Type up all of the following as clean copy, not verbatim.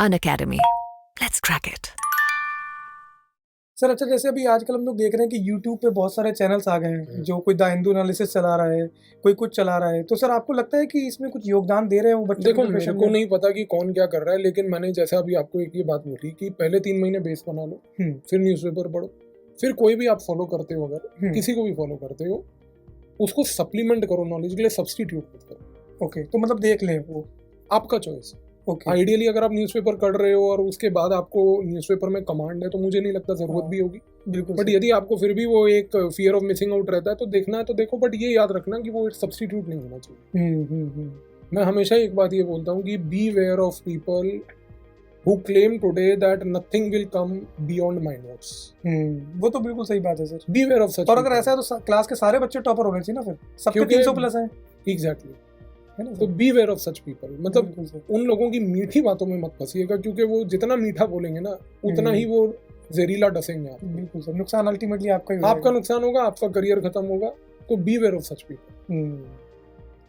Unacademy. Let's crack it. Sir अच्छा, जैसे अभी आजकल हम लोग देख रहे हैं कि YouTube पे बहुत सारे चैनल्स आ गए हैं जो कोई द हिंदू एनालिसिस चला रहा है, कोई कुछ चला रहा है, तो सर आपको लगता है कि इसमें कुछ योगदान दे रहे हैं वो बच्चों देखो के मेरे प्रिपरेशन को में? नहीं पता कि कौन क्या कर रहा है, लेकिन मैंने जैसा अभी आपको एक ये बात बोली कि पहले 3 महीने बेस बना लो, फिर न्यूज़पेपर पढ़ो, फिर कोई भी आप फॉलो करते हो, अगर किसी को भी फॉलो करते हो उसको सप्लीमेंट करो, नॉलेज के लिए सब्सटीट्यूट मत करो। ओके, तो मतलब देख लें वो आपका चॉइस। ओके आइडियली अगर आप न्यूज़पेपर पढ़ रहे हो और उसके बाद आपको न्यूज़पेपर में कमांड है तो मुझे नहीं लगता जरूरत भी होगी, बिल्कुल बट यदि आपको फिर भी वो एक फियर ऑफ मिसिंग आउट रहता है तो देखना है तो देखो, बट ये याद रखना कि वो एक सब्सटीट्यूट नहीं होना चाहिए। मैं हमेशा एक बात ये बोलता हूँ कि be aware of people who claim today that nothing will come beyond my notes. वो तो बिल्कुल सही बात है सर। Beware of such और अगर people. ऐसा है तो क्लास के सारे बच्चे टॉपर होने चाहिए ना, फिर सबके क्योंकि 300 प्लस हैं, Exactly. है ना? तो beware of such people. मतलब बिल्कुल सर। उन लोगों की मीठी बातों में मत फंसिएगा, क्योंकि वो जितना मीठा बोलेंगे ना उतना ही वो जहरीला डसेंगे आप। बिल्कुल सर, नुकसान अल्टीमेटली आपका ही आपका नुकसान होगा, आपका करियर खत्म होगा, तो beware of such people.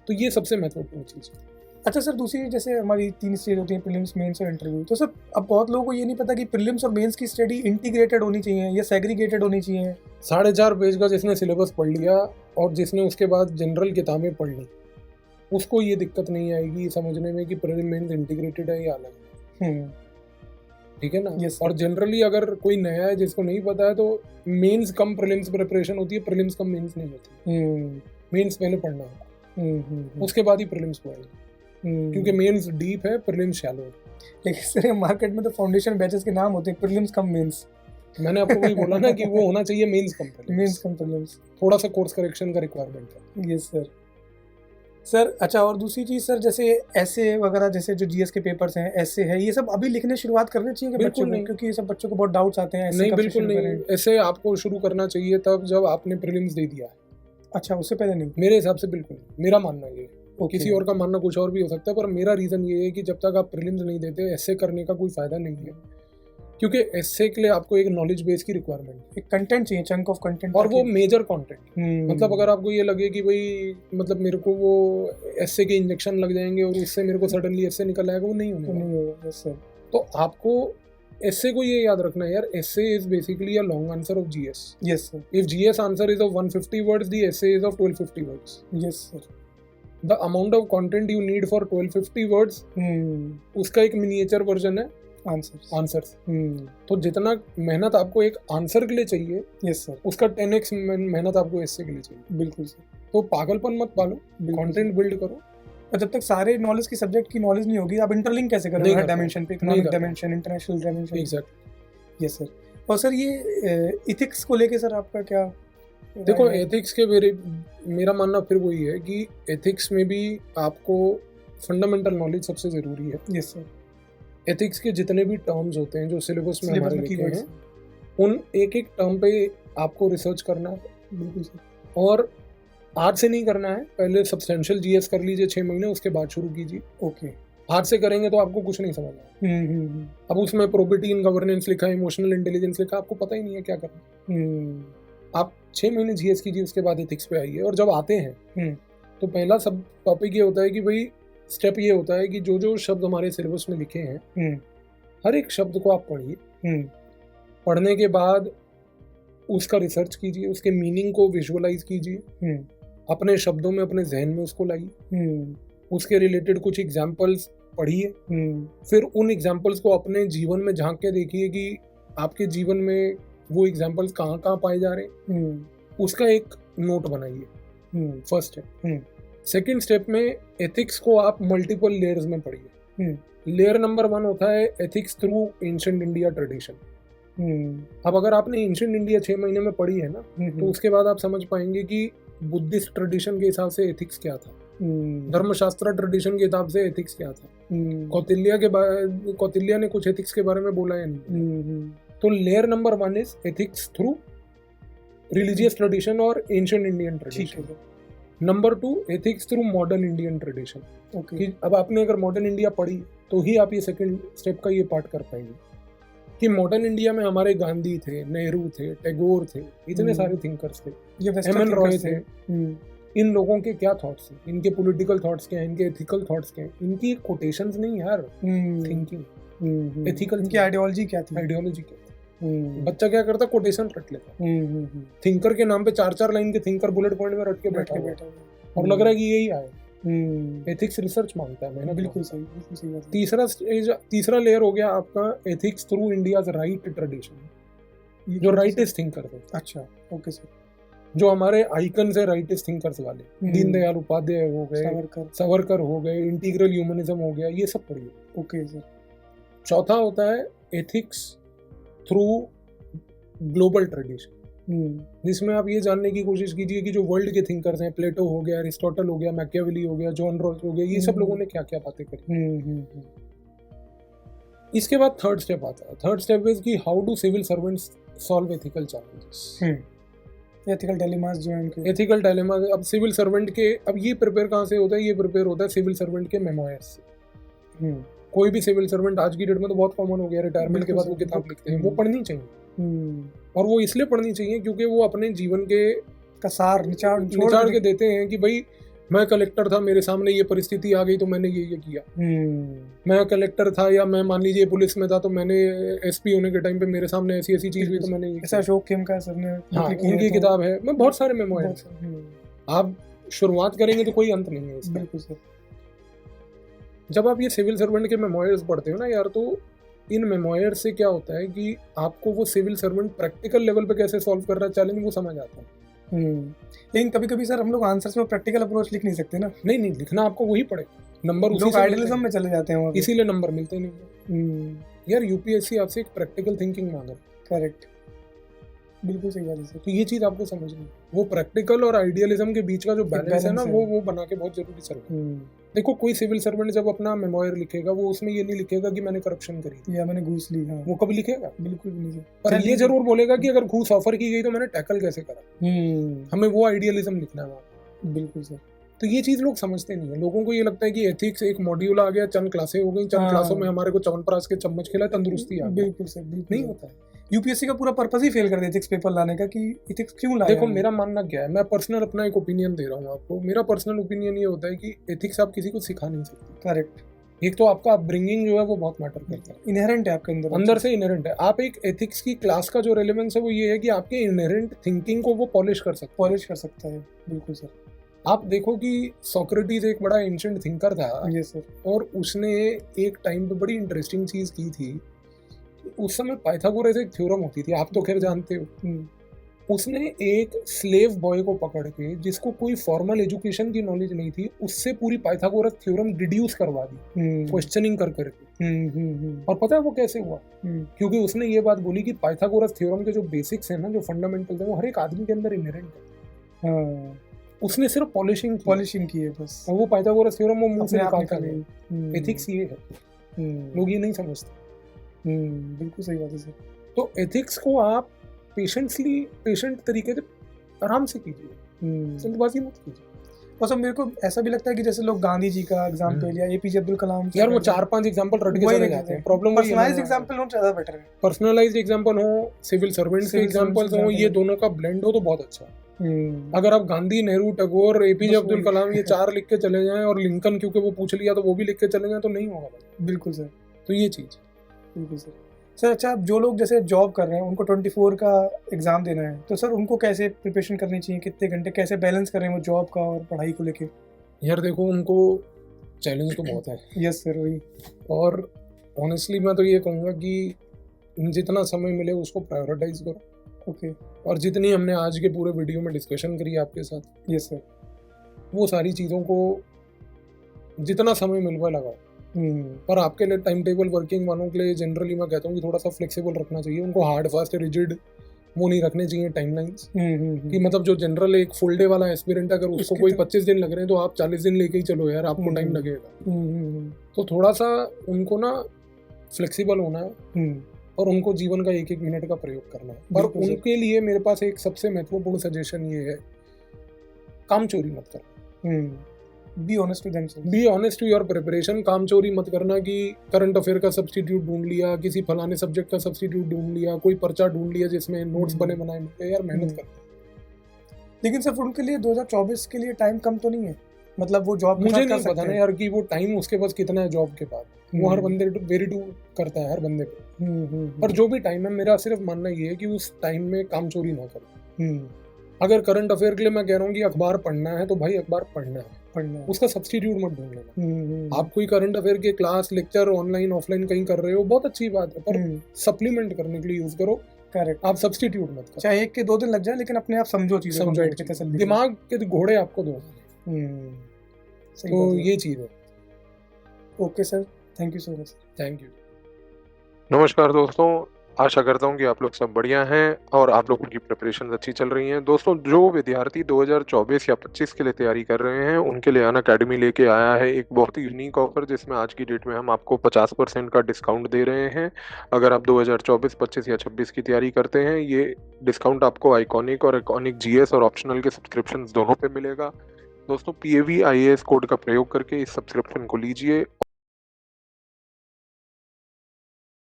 तो ये सबसे महत्वपूर्ण चीज है। अच्छा सर, दूसरी जैसे हमारी 3 स्टेज होती हैं, प्रीलिम्स, मेंस और इंटरव्यू, तो सर अब बहुत लोगों को ये नहीं पता कि प्रीलिम्स और मेंस की स्टडी इंटीग्रेटेड होनी चाहिए या सेग्रीगेटेड होनी चाहिए। 4.5 पेज का जिसने सिलेबस पढ़ लिया और जिसने उसके बाद जनरल किताबें पढ़ ली, उसको ये दिक्कत नहीं आएगी समझने में कि प्रीलिम मेंस इंटीग्रेटेड है या अलग है। ठीक है ना? Yes, और जनरली अगर कोई नया है जिसको नहीं पता है तो मेंस कम प्रीलिम्स प्रिपरेशन होती है, प्रीलिम्स कम मेंस नहीं होती। मेंस पहले पढ़ना होगा, उसके बाद ही प्रीलिम्स पढ़ेंगे, क्योंकि मेंस डीप है, प्रीलिम्स शैलो है। लेकिन सर मार्केट में तो फाउंडेशन बैचेस के नाम होते हैं प्रीलिम्स कम मेंस। मैंने आपको वही बोला ना कि वो होना चाहिए मेंस कम प्रीलिम्स। मेंस कम प्रीलिम्स थोड़ा सा कोर्स करेक्शन का रिक्वायरमेंट है। Yes sir. सर अच्छा, और दूसरी चीज सर, जैसे ऐसे वगैरह, जैसे जो जीएस के पेपर्स हैं, ऐसे है, ये सब अभी लिखने शुरुआत करनी चाहिए बिल्कुल बच्चों को? नहीं। क्योंकि ये सब बच्चों को बहुत डाउट्स आते हैं। नहीं, बिल्कुल नहीं। ऐसे आपको शुरू करना चाहिए तब जब आपने प्रीलिम्स दे दिया है। अच्छा, उससे पहले नहीं? मेरे हिसाब से बिल्कुल नहीं। मेरा मानना ये है। Okay. किसी और का मानना कुछ और भी हो सकता है, पर मेरा रीजन ये है कि जब तक आप प्रीलिम्स नहीं देते ऐसे करने का कोई फायदा नहीं है, क्योंकि ऐसे के लिए आपको एक नॉलेज बेस की रिक्वायरमेंट है, एक कंटेंट चाहिए, चंक ऑफ कंटेंट, और वो मेजर कंटेंट। मतलब अगर आपको ये लगे कि भाई मतलब मेरे को वो ऐसे के इंजेक्शन लग जाएंगे और उससे मेरे को सडनली ऐसे निकल आएगा, वो नहीं होने वाला। नहीं होगा। Yes sir. तो आपको ऐसे को ये याद रखना है यार, essay is basically a long answer of GS. Yes sir. If GS answer is of 150 words, the essay is of 1250 words. Yes sir. The amount of content you need for 1250 words, उसका एक miniature version है answers. तो जितना मेहनत आपको एक answer के लिए चाहिए, यस सर, उसका 10x मेहनत आपको essay के लिए चाहिए। बिल्कुल सर। तो पागलपन मत पालो, कंटेंट बिल्ड करो। और जब तक सारे नॉलेज की सब्जेक्ट की नॉलेज नहीं होगी, आप इंटरलिंक कैसे करोगे हर डायमेंशन पे? Economic dimension, international dimension. Exactly. Yes sir. और सर ये इथिक्स को लेके सर आपका क्या? देखो एथिक्स के मेरा मानना फिर वही है कि एथिक्स में भी आपको फंडामेंटल नॉलेज सबसे ज़रूरी है। Yes sir. एथिक्स के जितने भी टर्म्स होते हैं जो सिलेबस में हमारे लिखे हैं, हैं, उन एक एक टर्म पे आपको रिसर्च करना है। बिल्कुल सर। और आज से नहीं करना है, पहले सब्सटेंशियल जीएस कर लीजिए 6 महीने, उसके बाद शुरू कीजिए। ओके। आज से करेंगे तो आपको कुछ नहीं समझना। अब उसमें प्रोबेबिलिटी इन गवर्नेंस लिखा है, इमोशनल इंटेलिजेंस लिखा, आपको पता ही नहीं है क्या करना। आप 6 महीने जीएस कीजिए, उसके बाद एथिक्स पे आइए। और जब आते हैं तो पहला सब टॉपिक ये होता है कि भाई स्टेप ये होता है कि जो जो शब्द हमारे सिलेबस में लिखे हैं, हर एक शब्द को आप पढ़िए। पढ़ने के बाद उसका रिसर्च कीजिए, उसके मीनिंग को विजुअलाइज कीजिए, अपने शब्दों में, अपने जहन में उसको लाइए, उसके रिलेटेड कुछ एग्जाम्पल्स पढ़िए, फिर उन एग्जाम्पल्स को अपने जीवन में झांक के देखिए कि आपके जीवन में वो एग्जाम्पल्स कहाँ कहाँ पाए जा रहे हैं, उसका एक नोट बनाइए। फर्स्ट है। सेकेंड स्टेप में एथिक्स को आप मल्टीपल लेयर्स में पढ़िए। लेयर नंबर 1 होता है ethics through ancient India tradition. अब अगर आपने एंशिएंट इंडिया 6 महीने में पढ़ी है ना, तो उसके बाद आप समझ पाएंगे कि बुद्धिस्ट ट्रेडिशन के हिसाब से एथिक्स क्या था, धर्मशास्त्र ट्रेडिशन के हिसाब से एथिक्स क्या था, कौटिल्य ने कुछ एथिक्स के बारे में बोला या नहीं। तो layer number 1 is ethics through religious tradition और ancient Indian tradition. Number 2 ethics through modern Indian tradition. Okay. अब आपने अगर मॉडर्न इंडिया पढ़ी तो ही आप ये सेकंड स्टेप का ये पार्ट कर पाएंगे कि मॉडर्न इंडिया में हमारे गांधी थे, नेहरू थे, टैगोर थे, इतने सारे थिंकर्स थे, एम.एन. रॉय थे। इन लोगों के क्या थॉट्स हैं, इनके पॉलिटिकल थॉट्स क्या हैं, इनके एथिकल थॉट्स क्या हैं, इनकी कोटेशंस नहीं यार, थिंकिंग। Ethical इनकी आइडियोलॉजी क्या थी? आइडियोलॉजी क्या थी? बच्चा क्या करता, कोटेशन रट लेता, थिंकर के नाम पे 4-4 लाइन के थिंकर बुलेट पॉइंट में रट के बैठा हुआ और लग रहा है कि यही आए। एथिक्स रिसर्च मांगता है। मैंने बिल्कुल सही बात है। तीसरा लेयर हो गया आपका ethics through India's right tradition, जो राइटिस्ट थिंकर थे। अच्छा, ओके सर। जो हमारे आइकन्स है राइटिस्ट थिंकर्स वाले, दीनदयाल उपाध्याय हो गए, सावरकर हो गए, इंटीग्रल ह्यूमनिज्म हो गया, ये सब पढ़िए। Okay sir. चौथा होता है एथिक्स थ्रू ग्लोबल ट्रेडिशन, जिसमें आप ये जानने की कोशिश कीजिए कि जो वर्ल्ड के थिंकर्स हैं, प्लेटो हो गया, अरिस्टोटल हो गया, मैकियावेली हो गया, जॉन रॉल्स हो गया, ये सब लोगों ने क्या क्या बातें करी। इसके बाद थर्ड स्टेप आता है। थर्ड स्टेप इज कि how do civil servants solve ethical challenges, ethical dilemmas जो है उनके। Ethical dilemma. अब सिविल सर्वेंट के, अब ये प्रिपेयर कहाँ से होता है? ये प्रिपेयर होता है सिविल सर्वेंट के मेमोयर्स से। कोई भी सिविल सर्वेंट आज की डेट में तो बहुत कॉमन हो गया, रिटायरमेंट के बाद वो किताब लिखते हैं, वो पढ़नी चाहिए। और वो इसलिए पढ़नी चाहिए क्योंकि वो अपने जीवन के का सार निचाड़ के देते हैं कि भाई मैं कलेक्टर था, मेरे सामने ये परिस्थिति आ गई तो मैंने ये किया। मैं कलेक्टर था, या मैं मान लीजिए पुलिस में था तो मैंने एसपी होने के टाइम पे मेरे सामने ऐसी ऐसी चीज हुई तो मैंने ये। ऐसा अशोक खेमका सर ने, हाँ, उनकी किताब है, मैं बहुत सारे मेमोयर्स। आप शुरुआत करेंगे तो कोई अंत नहीं है इसका। बिल्कुल सर। जब आप ये सिविल सर्वेंट के मेमोयर्स पढ़ते हो ना यार, तो इन मेमोयर्स से क्या होता है कि आपको वो सिविल सर्वेंट प्रैक्टिकल लेवल पे कैसे सॉल्व कर रहा है चैलेंज, वो समझ आता है। लेकिन कभी कभी सर हम लोग आंसर्स में प्रैक्टिकल अप्रोच लिख नहीं सकते ना। नहीं, लिखना आपको वही पड़ेगा, नंबर उसी लोग आइडियलिज्म में चले जाते हैं, इसीलिए नंबर मिलते नहीं। यार यूपीएससी आपसे एक प्रैक्टिकल थिंकिंग मांग रहा है। करेक्ट, बिल्कुल सही बात है सर। तो ये चीज आपको समझनी है, वो प्रैक्टिकल और आइडियलिज्म के बीच का जो बैलेंस है ना, वो बना के बहुत जरूरी सर। देखो कोई सिविल सर्वेंट जब अपना मेमोयर लिखेगा, वो उसमें ये नहीं लिखेगा कि मैंने करप्शन करी या मैंने घूस ली। हाँ, वो कभी लिखेगा? बिल्कुल भी नहीं। पर ये जरूर बोलेगा कि अगर घूस ऑफर की गई तो मैंने टैकल कैसे करा। हमें वो आइडियलिज्म लिखना है वहाँ। बिल्कुल सर। तो ये चीज लोग समझते नहीं है। लोगों को ये लगता है कि एथिक्स एक मॉड्यूल आ गया, चंद क्लासें हो गई, चंद क्लासों में हमारे को च्यवनप्राश के चम्मच खिला, तंदुरुस्ती आ गई। बिल्कुल सर, नहीं होता है। यूपीएससी का पूरा पर्पस ही फेल कर देते एथिक्स पेपर लाने का, कि एथिक्स क्यों लाया। देखो मेरा मानना क्या है, मैं पर्सनल अपना एक ओपिनियन दे रहा हूँ आपको। मेरा पर्सनल ओपिनियन ये होता है कि एथिक्स आप किसी को सिखा नहीं सकते। करेक्ट। एक तो आपका अपब्रिंगिंग जो है वो बहुत मैटर करता है, इनहेरेंट है आपके अंदर से इनहेरेंट है। आप एक एथिक्स की क्लास का जो रेलेवेंस है वो ये है कि आपके इनहेरेंट थिंकिंग को वो पॉलिश कर सकता है। बिल्कुल सर। आप देखो कि सोक्रेटिस एक बड़ा एंशिएंट थिंकर था। Yes sir. और उसने एक टाइम पे बड़ी इंटरेस्टिंग चीज की थी। उस समय पाइथागोरस एक थ्योरम होती थी, आप तो खैर जानते हो। उसने एक स्लेव बॉय को पकड़ के, जिसको कोई फॉर्मल एजुकेशन की नॉलेज नहीं थी, उससे पूरी पाइथागोरस थ्योरम डिड्यूस करवा दी, क्वेश्चनिंग कर करके। और पता है वो कैसे हुआ? क्योंकि उसने ये बात बोली कि पाइथागोरस थ्योरम के जो बेसिक्स है ना, जो फंडामेंटल्स है, वो हर एक आदमी के अंदर इनहेरेंट है। उसने सिर्फ पॉलिशिंग की है बस, और वो पाइथागोरस थ्योरम वो मुंह से निकालता नहीं। एथिक्स ये है, लोग ये नहीं समझते। बिल्कुल सही बात है सर। तो एथिक्स को आप पेशेंट तरीके से आराम से कीजिए, जल्दबाजी मत कीजिए। और सब मेरे को ऐसा भी लगता है कि जैसे लोग गांधी जी का एग्जांपल लिया, एपीजे अब्दुल कलाम, यार वो 4-5 एग्जांपल रट के चले जाते हैं। प्रॉब्लम पर्सनलाइज्ड एग्जांपल हो ज्यादा बेटर है। पर्सनलाइज्ड एग्जांपल हो, सिविल सर्वेंट के एग्जांपल्स हो, ये दोनों का ब्लेंड हो तो बहुत अच्छा है। अगर आप गांधी, नेहरू, टैगोर, एपीजे अब्दुल कलाम ये 4 लिख के चले जाएं और लिंकन क्योंकि वो पूछ लिया तो वो भी लिख के चले जाएं तो नहीं होगा। बिल्कुल सर। तो ये चीज बिल्कुल सर। सर अच्छा, जो लोग जैसे जॉब कर रहे हैं उनको 24 का एग्जाम देना है, तो सर उनको कैसे प्रिपरेशन करनी चाहिए, कितने घंटे, कैसे बैलेंस करें वो जॉब का और पढ़ाई को लेके? यार देखो उनको चैलेंज तो बहुत है। यस सर, वही। और ऑनेस्टली मैं तो ये कहूँगा कि जितना समय मिले उसको प्रायोरिटाइज करो। ओके। और जितनी हमने आज के पूरे वीडियो में डिस्कशन करी आपके साथ, यस सर, वो सारी चीज़ों को जितना समय मिल पाए लगाओ। पर आपके लिए टाइम टेबल वर्किंग वालों के लिए जनरली मैं कहता हूँ कि थोड़ा सा फ्लेक्सिबल रखना चाहिए। उनको हार्ड फास्ट रिजिड वो नहीं रखने चाहिए टाइमलाइंस, कि मतलब जो जनरल एक फुल डे वाला एस्पिरेंट अगर उसको कोई 25 दिन लग रहे हैं तो आप 40 दिन लेके ही चलो यार, आपको टाइम लगेगा। तो थोड़ा सा उनको ना फ्लेक्सिबल होना है और उनको जीवन का एक मिनट का प्रयोग करना है। पर उनके लिए मेरे पास एक सबसे महत्वपूर्ण सजेशन ये है, काम चोरी मत करना। Be honest to themselves, be honest to your preparation. काम चोरी मत करना कि करंट अफेयर का सब्स्टिट्यूट ढूंढ लिया, किसी फलाने सब्जेक्ट का सब्स्टिट्यूट ढूंढ लिया, कोई पर्चा ढूंढ लिया जिसमें नोट्स बने बनाए मिलते। यार मेहनत करना। लेकिन सर उनके लिए 2024 के लिए टाइम कम तो नहीं है? मतलब वो जॉब मुझे नहीं पता ना यार कि वो टाइम उसके पास कितना है जॉब के बाद। वो हर बंदे वेरी टू करता है हर बंदे पे। पर जो भी टाइम है, मेरा सिर्फ मानना ये है कि उस टाइम में काम चोरी ना करो। अगर करंट अफेयर के लिए मैं कह रहा हूँ कि अखबार पढ़ना है तो भाई अखबार पढ़ना है, उसका सब्स्टिट्यूट मत ढूंढ लेना। आप कोई करंट अफेयर के क्लास लेक्चर ऑनलाइन ऑफलाइन कहीं कर रहे हो, बहुत अच्छी बात है, पर सप्लीमेंट करने के लिए यूज करो। करेक्ट। आप सब्स्टिट्यूट मत करो। चाहे 1 के 2 दिन लग जाए, लेकिन अपने आप समझो चीजें, समझो बैठ के तसल्ली। दिमाग के घोड़े आपको दो। तो ये चीज है। Okay sir, thank you so much. Thank you. नमस्कार दोस्तों, आशा करता हूँ कि आप लोग सब बढ़िया हैं और आप लोगों की प्रिपरेशन अच्छी चल रही हैं। दोस्तों, जो विद्यार्थी 2024 या 25 के लिए तैयारी कर रहे हैं, उनके लिए अनअकैडमी लेके आया है एक बहुत ही यूनिक ऑफर, जिसमें आज की डेट में हम आपको 50% का डिस्काउंट दे रहे हैं। अगर आप 2024, 25 या 26 की तैयारी करते हैं, ये डिस्काउंट आपको आइकॉनिक और आइकॉनिक जीएस और ऑप्शनल के सब्सक्रिप्शन दोनों पे मिलेगा। दोस्तों, PAV IAS कोड का प्रयोग करके इस सब्सक्रिप्शन को लीजिए